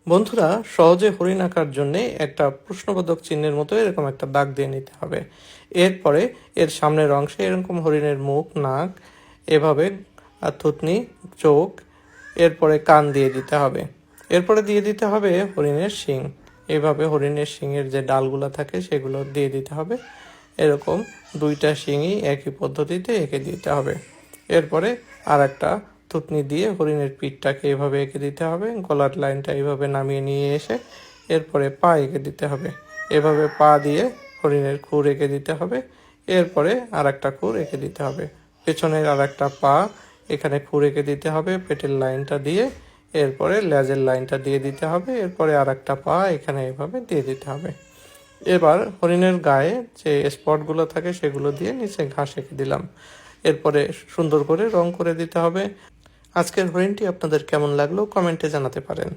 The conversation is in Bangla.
বন্ধুরা, সহজে হরিণ আঁকার জন্যে একটা প্রশ্নবোধক চিহ্নের মতো এরকম একটা দাগ দিয়ে নিতে হবে। এরপরে এর সামনের অংশে এরকম হরিণের মুখ, নাক, এভাবে থুতনি, চোখ, এরপরে কান দিয়ে দিতে হবে। এরপরে দিয়ে দিতে হবে হরিণের শিং। এইভাবে হরিণের শিংয়ের যে ডালগুলো থাকে সেগুলো দিয়ে দিতে হবে। এরকম দুইটা শিংই একই পদ্ধতিতে এঁকে দিতে হবে। এরপরে আর একটা থুতনি দিয়ে হরিণের পিঠটাকে এভাবে এঁকে দিতে হবে। গলার লাইনটা এইভাবে নামিয়ে নিয়ে এসে এরপরে পা এঁকে দিতে হবে। এভাবে পা দিয়ে হরিণের খুর এঁকে দিতে হবে। এরপরে আর একটা খুর এঁকে দিতে হবে। পেছনের আর একটা পা এখানে খুর এঁকে দিতে হবে পেটের লাইনটা দিয়ে। এরপরে লেজের লাইনটা দিয়ে দিতে হবে। এরপরে আর একটা পা এখানে এভাবে দিয়ে দিতে হবে। এবার হরিণের গায়ে যে স্পটগুলো থাকে সেগুলো দিয়ে নিচে ঘাস এঁকে দিলাম। এরপরে সুন্দর করে রং করে দিতে হবে। আজকের হরিণটি আপনাদের কেমন লাগলো কমেন্টে জানাতে পারেন।